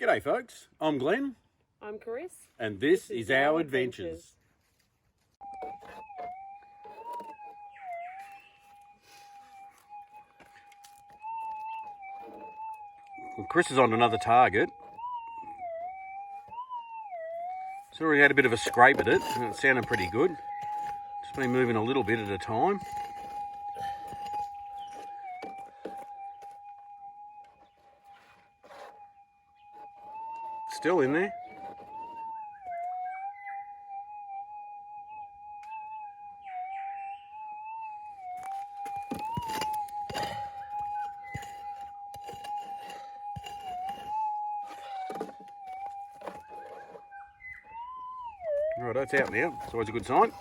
G'day folks, I'm Glenn. I'm Chris. And this is our adventures. Well, Chris is on another target. It's already had a bit of a scrape at it and it sounded pretty good. Just been moving a little bit at a time. Still in there. Right, that's out now. It's always a good sign.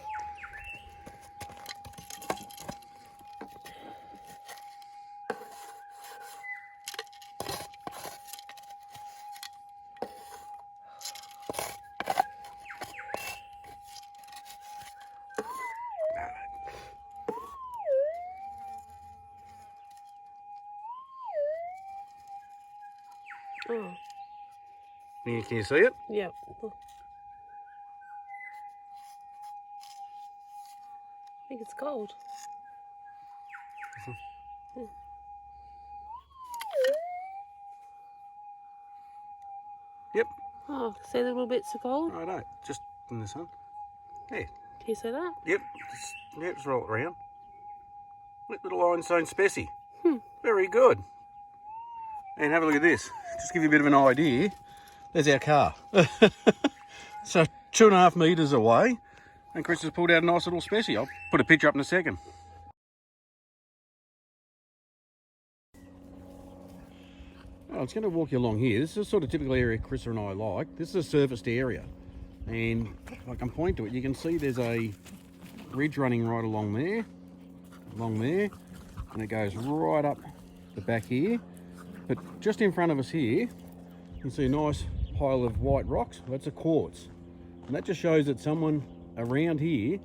Oh. Can you see it? Yeah. I think it's cold. Yep. Oh, see the little bits of gold? Righto, just in the sun. Yeah. Can you see that? Yep. Just roll it around. Little ironstone specie. Very good. And have a look at this. Just give you a bit of an idea. There's our car. So 2.5 metres away. And Chris has pulled out a nice little specie. I'll put a picture up in a second. I was going to walk you along here. This is a sort of typical area Chris and I like. This is a surfaced area. And if I can point to it, you can see there's a ridge running right along there. And it goes right up the back here. But just in front of us here, you can see a nice pile of white rocks. That's a quartz. And that just shows that someone around here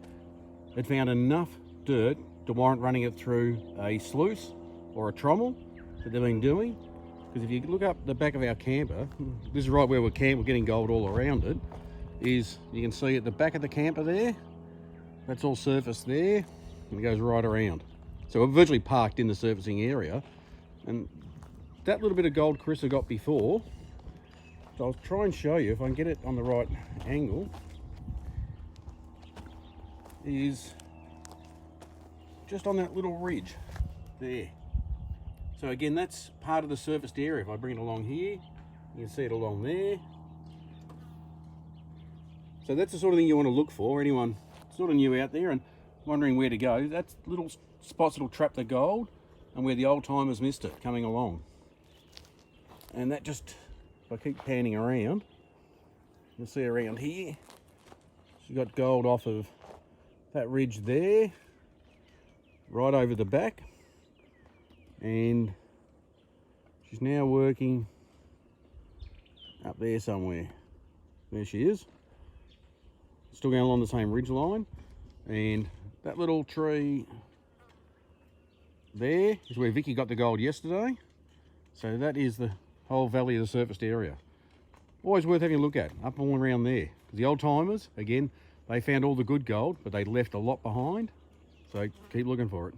had found enough dirt to warrant running it through a sluice or a trommel that they've been doing. Because if you look up the back of our camper, this is right where we're camped, we're getting gold all around it, is you can see at the back of the camper there, that's all surfaced there, and it goes right around. So we're virtually parked in the surfacing area, and that little bit of gold Chris got before, so I'll try and show you if I can get it on the right angle, is just on that little ridge there. So again, that's part of the surfaced area. If I bring it along here, you can see it along there. So that's the sort of thing you want to look for. Anyone sort of new out there and wondering where to go, that's little spots that'll trap the gold and where the old timers missed it coming along. And that just, if I keep panning around, you'll see around here, she's got gold off of that ridge there, right over the back. And she's now working up there somewhere. There she is. Still going along the same ridge line. And that little tree there is where Vicky got the gold yesterday. So that is the whole valley of the surfaced area. Always worth having a look at, up all around there. The old timers, again, they found all the good gold, but they left a lot behind. So keep looking for it.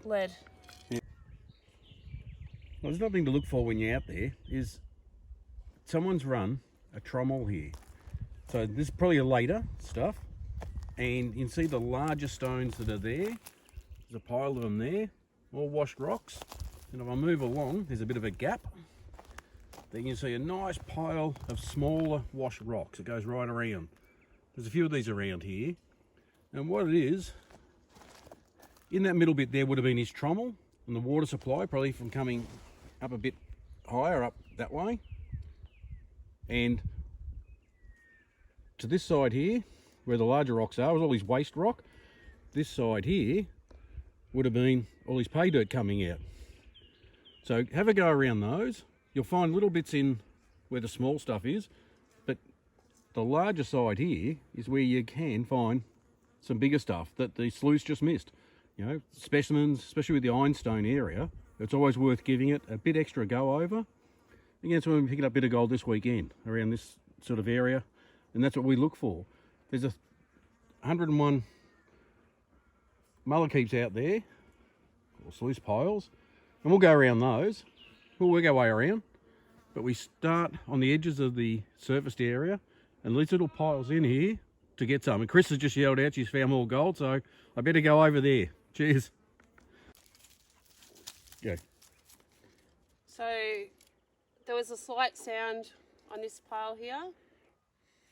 Lead. Yeah. Well, there's nothing to look for when you're out there. Is someone's run a trommel here. So this is probably a later stuff. And you can see the larger stones that are there. There's a pile of them there, all washed rocks. And if I move along, there's a bit of a gap. Then you can see a nice pile of smaller washed rocks. It goes right around. There's a few of these around here. And what it is In that middle bit there would have been his trommel and the water supply, probably from coming up a bit higher up that way. And to this side here, where the larger rocks are, was all his waste rock. This side here would have been all his pay dirt coming out. So have a go around those. You'll find little bits in where the small stuff is, but the larger side here is where you can find some bigger stuff that the sluice just missed. You know, specimens, especially with the ironstone area, it's always worth giving it a bit extra go over. Again, so we're picking up a bit of gold this weekend around this sort of area, and that's what we look for. There's 101 mullikeeps out there, or sluice piles, and we'll go around those. We'll work our way around, but we start on the edges of the surfaced area and these little piles in here to get some. And Chris has just yelled out she's found more gold, so I better go over there. Cheers. Go. So there was a slight sound on this pile here.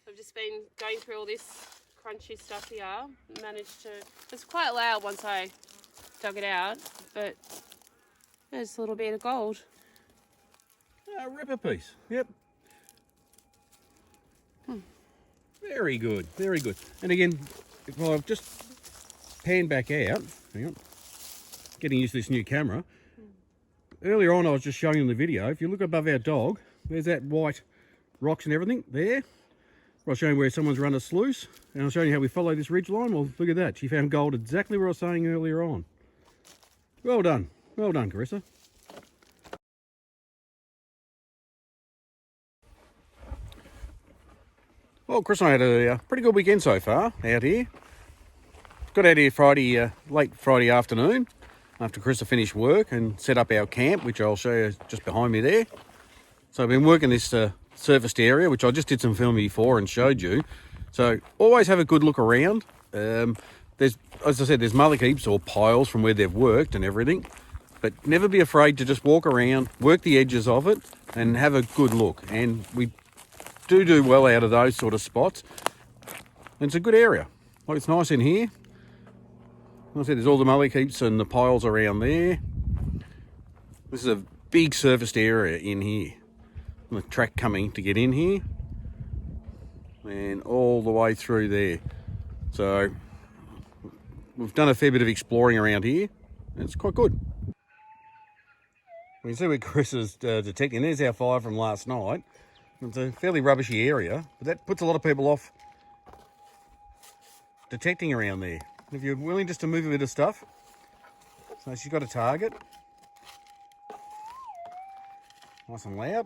I've just been going through all this crunchy stuff here. Managed to, it's quite loud once I dug it out, but there's a little bit of gold. A ripper piece, yep. Very good, very good. And again, if I've just pan back out, hang on, getting used to this new camera. Earlier on I was just showing you in the video, if you look above our dog, there's that white rocks and everything there. I was showing where someone's run a sluice, and I was showing you how we follow this ridge line. Well, look at that, she found gold exactly where I was saying earlier on. Well done, Carissa. Well, Chris and I had a pretty good weekend so far out here. Got out here Friday, late Friday afternoon after Chris finished work and set up our camp, which I'll show you just behind me there. So I've been working this surfaced area, which I just did some filming before and showed you. So always have a good look around. There's, as I said, there's mullikeeps or piles from where they've worked and everything, but never be afraid to just walk around, work the edges of it and have a good look. And we do well out of those sort of spots. And it's a good area. Like, it's nice in here. Like I said, there's all the mullikeeps and the piles around there. This is a big surfaced area in here. And the track coming to get in here. And all the way through there. So we've done a fair bit of exploring around here. And it's quite good. You can see where Chris is detecting. There's our fire from last night. It's a fairly rubbishy area, but that puts a lot of people off detecting around there. If you're willing just to move a bit of stuff, so she's got a target. Nice and loud.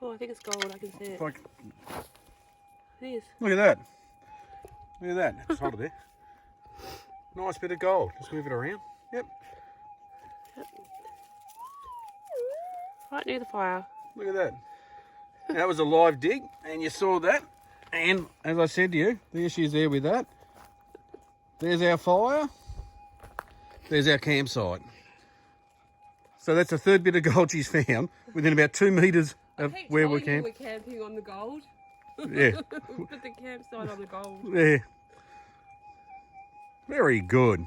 Oh, I think it's gold. I can see it. It's like, It is. look at that. Look at that. It's hot there. Nice bit of gold. Just move it around. Yep. Right near the fire. Look at that. That was a live dig, and you saw that. And as I said to you, there she is there with that. There's our fire. There's our campsite. So that's a third bit of gold she's found within about 2 metres of where we're camping. We're camping on the gold. Yeah. Put the campsite on the gold. Yeah. Very good.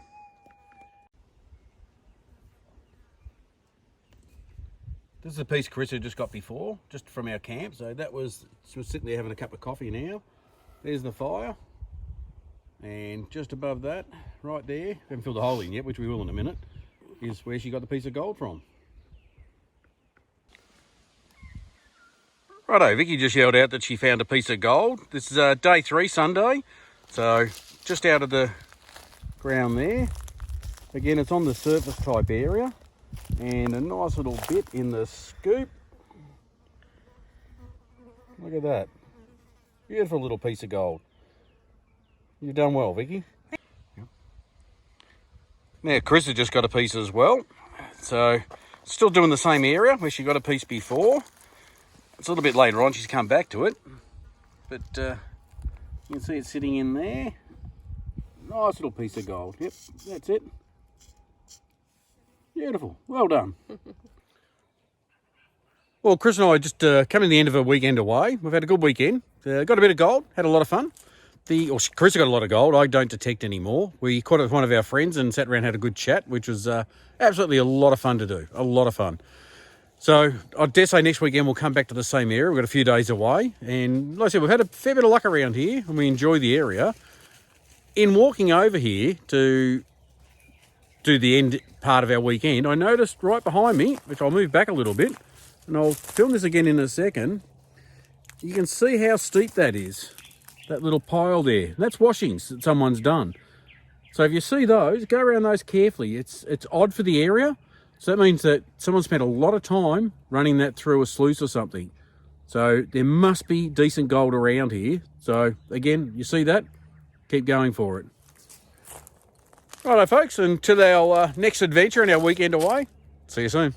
This is a piece Chris had just got before, just from our camp. So that was, she was sitting there having a cup of coffee now. There's the fire. And just above that, right there, haven't filled the hole in yet, which we will in a minute, is where she got the piece of gold from. Righto, Vicky just yelled out that she found a piece of gold. This is day 3, Sunday. So just out of the ground there. Again, it's on the surface type area. And a nice little bit in the scoop. Look at that. Beautiful little piece of gold. You've done well, Vicky. Now, Chris has just got a piece as well. So, still doing the same area where she got a piece before. It's a little bit later on, she's come back to it. But you can see it sitting in there. Nice little piece of gold. Yep, that's it. Beautiful. Well done. Well, Chris and I are just coming to the end of a weekend away. We've had a good weekend. Got a bit of gold. Had a lot of fun. Chris got a lot of gold. I don't detect anymore. We caught it with one of our friends and sat around and had a good chat, which was absolutely a lot of fun to do. A lot of fun. So I dare say next weekend we'll come back to the same area. We've got a few days away. And like I said, we've had a fair bit of luck around here and we enjoy the area. In walking over here to do the end part of our weekend, I noticed right behind me, which I'll move back a little bit, and I'll film this again in a second, you can see how steep that is, that little pile there. And that's washings that someone's done. So if you see those, go around those carefully. It's odd for the area. So that means that someone spent a lot of time running that through a sluice or something. So there must be decent gold around here. So again, you see that? Keep going for it. Righto folks, until our next adventure and our weekend away, see you soon.